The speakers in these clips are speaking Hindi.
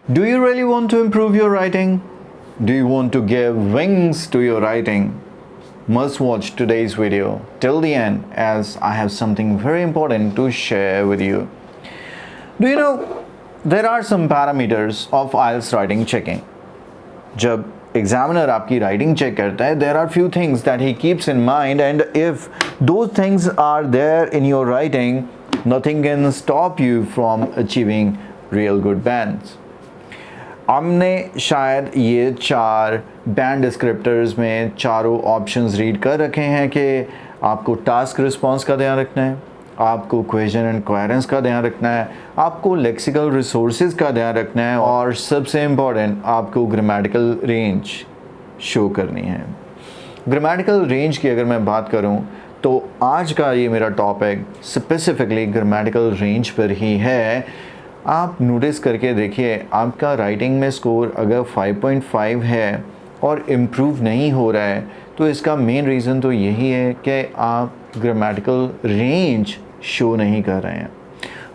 Do you really want to improve your writing? Do you want to give wings to your writing? Must watch today's video till the end as I have something very important to share with you. Do you know there are some parameters of IELTS writing checking? जब एग्जामिनर आपकी राइटिंग चेक करता है, there are few things that he keeps in mind, and if those things are there in your writing, nothing can stop you from achieving real good bands. हमने शायद ये चार बैंड डिस्क्रिप्टर्स में चारों ऑप्शंस रीड कर रखे हैं कि आपको टास्क रिस्पांस का ध्यान रखना है, आपको क्वेश्चन एंड कोहेरेंस का ध्यान रखना है, आपको लेक्सिकल रिसोर्सेज का ध्यान रखना है और सबसे इम्पॉर्टेंट आपको ग्रामेटिकल रेंज शो करनी है। ग्रामेटिकल रेंज की अगर मैं बात करूं तो आज का ये मेरा टॉपिक स्पेसिफिकली ग्रामेटिकल रेंज पर ही है। आप नोटिस करके देखिए, आपका राइटिंग में स्कोर अगर 5.5 है और इम्प्रूव नहीं हो रहा है तो इसका मेन रीज़न तो यही है कि आप ग्रामेटिकल रेंज शो नहीं कर रहे हैं।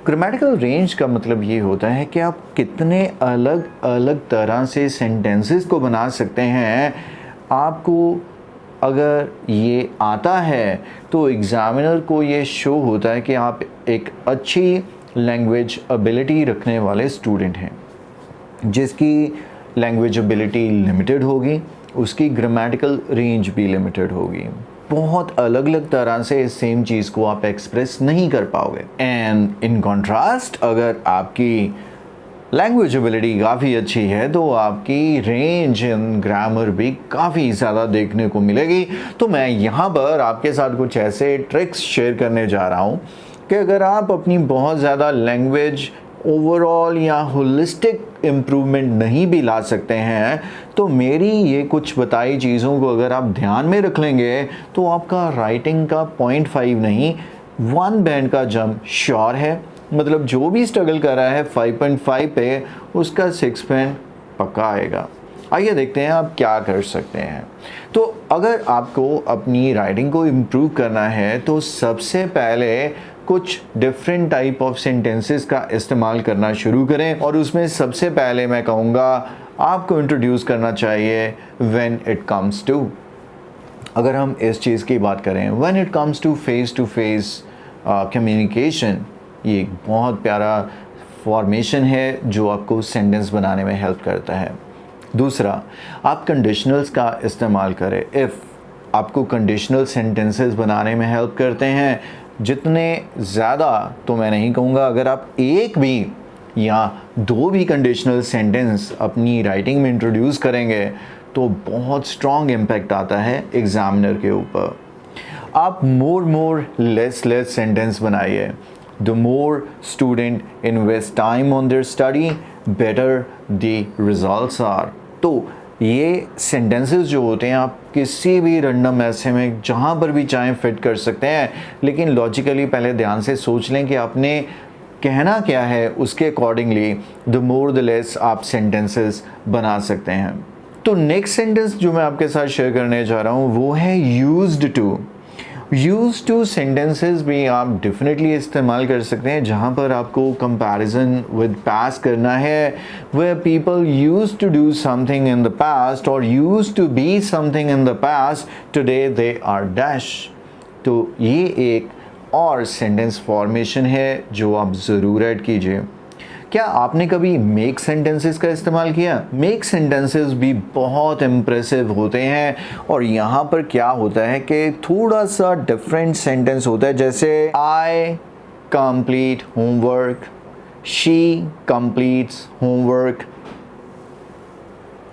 ग्रामेटिकल रेंज का मतलब ये होता है कि आप कितने अलग अलग तरह से सेंटेंसेस को बना सकते हैं। आपको अगर ये आता है तो एग्ज़ामिनर को ये शो होता है कि आप एक अच्छी लैंग्वेज एबिलिटी रखने वाले स्टूडेंट हैं। जिसकी लैंग्वेज एबिलिटी लिमिटेड होगी उसकी ग्रामेटिकल रेंज भी लिमिटेड होगी। बहुत अलग अलग तरह से सेम चीज़ को आप एक्सप्रेस नहीं कर पाओगे। एंड इन कॉन्ट्रास्ट अगर आपकी लैंग्वेज एबिलिटी काफ़ी अच्छी है तो आपकी रेंज इन ग्रामर भी काफ़ी ज़्यादा देखने को मिलेगी। तो मैं यहाँ पर आपके साथ कुछ ऐसे ट्रिक्स शेयर करने जा रहा हूँ कि अगर आप अपनी बहुत ज़्यादा लैंग्वेज ओवरऑल या होलिस्टिक इम्प्रूवमेंट नहीं भी ला सकते हैं तो मेरी ये कुछ बताई चीज़ों को अगर आप ध्यान में रख लेंगे तो आपका राइटिंग का 0.5 नहीं 1 बैंड का जंप श्योर है। मतलब जो भी स्ट्रगल कर रहा है 5.5 पे उसका 6 बैंड पक्का आएगा। आइए देखते हैं आप क्या कर सकते हैं। तो अगर आपको अपनी राइटिंग को इम्प्रूव करना है तो सबसे पहले कुछ डिफरेंट टाइप ऑफ सेंटेंसेस का इस्तेमाल करना शुरू करें और उसमें सबसे पहले मैं कहूँगा आपको इंट्रोड्यूस करना चाहिए व्हेन इट कम्स टू। अगर हम इस चीज़ की बात करें when it comes to face communication, ये एक बहुत प्यारा फॉर्मेशन है जो आपको सेंटेंस बनाने में हेल्प करता है। दूसरा, आप कंडीशनल्स का इस्तेमाल करें। इफ़ आपको कंडीशनल सेंटेंसेस बनाने में हेल्प करते हैं, जितने ज़्यादा तो मैं नहीं कहूँगा, अगर आप एक भी या 2 भी कंडीशनल सेंटेंस अपनी राइटिंग में इंट्रोड्यूस करेंगे तो बहुत स्ट्रॉन्ग इम्पैक्ट आता है एग्ज़ामिनर के ऊपर। आप मोर लेस सेंटेंस बनाइए। The more student invest time on their study better the results are. तो ये सेंटेंसेस जो होते हैं आप किसी भी रैंडम ऐसे में जहाँ पर भी चाहें फिट कर सकते हैं, लेकिन लॉजिकली पहले ध्यान से सोच लें कि आपने कहना क्या है, उसके accordingly the more the less आप सेंटेंसेस बना सकते हैं। तो नेक्स्ट सेंटेंस जो मैं आपके साथ शेयर करने जा रहा हूँ वो है used to. Use to sentences भी आप डेफिनेटली इस्तेमाल कर सकते हैं जहाँ पर आपको कंपैरिजन विद पास्ट करना है। Where people use to do something in the past और use to be something in the past, today they are dash. तो ये एक और सेंटेंस फॉर्मेशन है जो आप ज़रूर ऐड कीजिए। क्या आपने कभी मेक सेंटेंसेस का इस्तेमाल किया? मेक सेंटेंसेस भी बहुत इम्प्रेसिव होते हैं और यहाँ पर क्या होता है कि थोड़ा सा डिफरेंट सेंटेंस होता है। जैसे आई complete homework, she completes homework.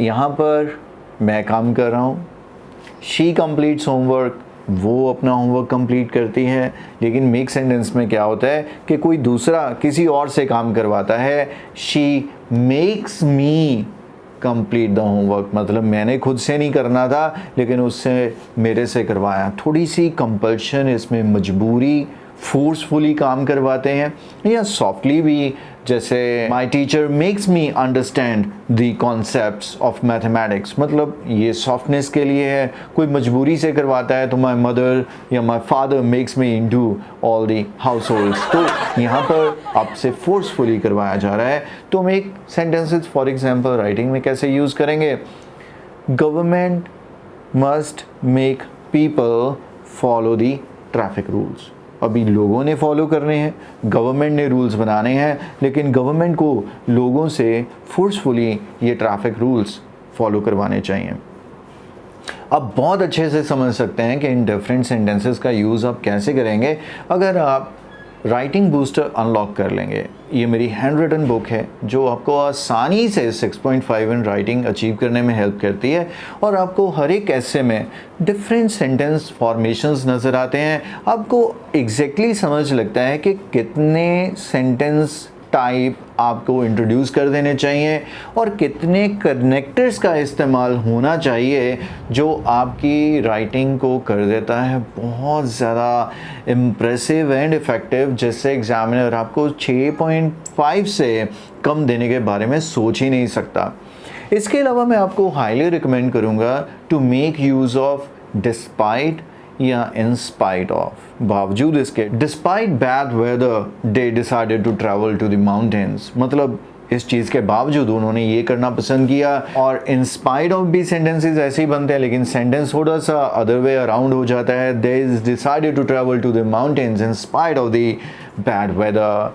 यहाँ पर मैं काम कर रहा हूँ, शी कंप्लीट्स होमवर्क, वो अपना होमवर्क कंप्लीट करती है। लेकिन मेक सेंटेंस में क्या होता है कि कोई दूसरा किसी और से काम करवाता है। She makes me complete the homework, मतलब मैंने खुद से नहीं करना था लेकिन उससे मेरे से करवाया। थोड़ी सी कंपल्शन इसमें, मजबूरी फोर्सफुली काम करवाते हैं, या सॉफ्टली भी, जैसे my teacher makes me understand the concepts of mathematics, मतलब ये सॉफ्टनेस के लिए है, कोई मजबूरी से करवाता है तो माई मदर या my father makes me do all the house holds, तो यहाँ पर आपसे फोर्सफुली करवाया जा रहा है। तो हम एक सेंटेंसेस फॉर एग्जाम्पल राइटिंग में कैसे यूज़ करेंगे? Government must make people follow the traffic rules. अभी लोगों ने फॉलो करने हैं, गवर्नमेंट ने रूल्स बनाने हैं, लेकिन गवर्नमेंट को लोगों से फोर्सफुली ये ट्रैफिक रूल्स फॉलो करवाने चाहिए। आप बहुत अच्छे से समझ सकते हैं कि इन डिफरेंट सेंटेंसेस का यूज़ आप कैसे करेंगे अगर आप राइटिंग बूस्टर अनलॉक कर लेंगे। ये मेरी हैंड रिटन बुक है जो आपको आसानी से 6.5 इन राइटिंग अचीव करने में हेल्प करती है, और आपको हर एक ऐसे में डिफरेंट सेंटेंस फॉर्मेशंस नज़र आते हैं। आपको एग्जैक्टली समझ लगता है कि कितने सेंटेंस टाइप आपको इंट्रोड्यूस कर देने चाहिए और कितने कनेक्टर्स का इस्तेमाल होना चाहिए, जो आपकी राइटिंग को कर देता है बहुत ज़्यादा इम्प्रेसिव एंड इफ़ेक्टिव, जिससे एग्जामिनर आपको 6.5 से कम देने के बारे में सोच ही नहीं सकता। इसके अलावा मैं आपको हाईली रिकमेंड करूँगा to make use of despite या इन स्पाइट ऑफ, बावजूद इसके, despite bad weather they decided to travel to the mountains, मतलब इस चीज़ के बावजूद उन्होंने ये करना पसंद किया। और इन स्पाइट ऑफ भी सेंटेंसेस ऐसे ही बनते हैं, लेकिन सेंटेंस थोड़ा सा अदर वे अराउंड हो जाता है। They decided to travel to the mountains in spite of the bad weather.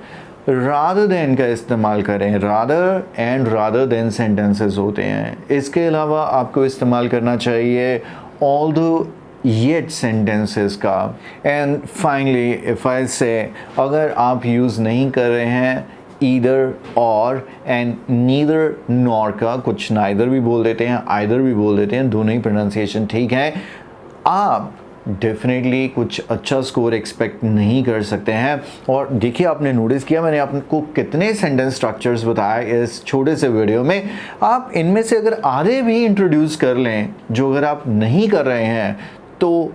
Rather than का इस्तेमाल करें, rather and rather than sentences होते हैं। इसके अलावा आपको इस्तेमाल करना चाहिए ऑल्दो येट सेंटेंसेस का। And finally if I say, अगर आप यूज़ नहीं कर रहे हैं ईदर और एंड नीदर नॉर का, कुछ नाइदर भी बोल देते हैं, आइदर भी बोल देते हैं, दोनों ही प्रोनाउंसिएशन ठीक है, आप डेफिनेटली कुछ अच्छा स्कोर एक्सपेक्ट नहीं कर सकते हैं। और देखिए, आपने नोटिस किया मैंने आपको कितने सेंटेंस स्ट्रक्चर्स बताए इस छोटे से वीडियो में। आप इनमें से अगर आधे भी इंट्रोड्यूस कर लें, जो अगर आप नहीं कर रहे हैं, तो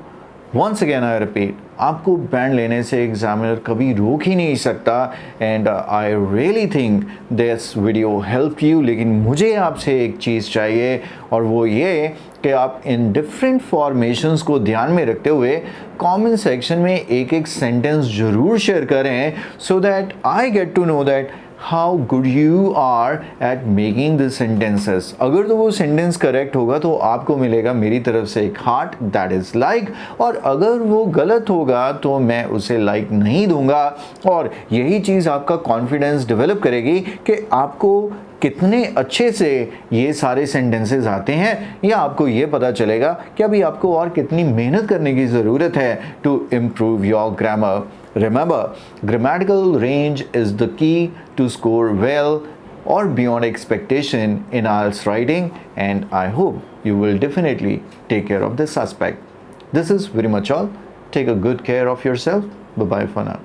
वंस अगेन आई रिपीट, आपको बैंड लेने से एग्जामिनर कभी रोक ही नहीं सकता। And I really think this video help you. लेकिन मुझे आपसे एक चीज़ चाहिए, और वो ये कि आप इन डिफरेंट फॉर्मेशंस को ध्यान में रखते हुए कमेंट सेक्शन में एक एक सेंटेंस ज़रूर शेयर करें, so that I get to know that how good you are at making the sentences. अगर तो वो सेंटेंस करेक्ट होगा तो आपको मिलेगा मेरी तरफ से एक हार्ट, दैट इज़ लाइक, और अगर वो गलत होगा तो मैं उसे लाइक नहीं दूंगा। और यही चीज़ आपका कॉन्फिडेंस डेवलप करेगी कि आपको कितने अच्छे से ये सारे सेंटेंसेस आते हैं, या आपको ये पता चलेगा कि अभी आपको और कितनी मेहनत करने की ज़रूरत है to improve your grammar. Remember, grammatical range is the key to score well or beyond expectation in IELTS writing, and I hope you will definitely take care of this aspect. This is very much all. Take a good care of yourself. Bye-bye for now.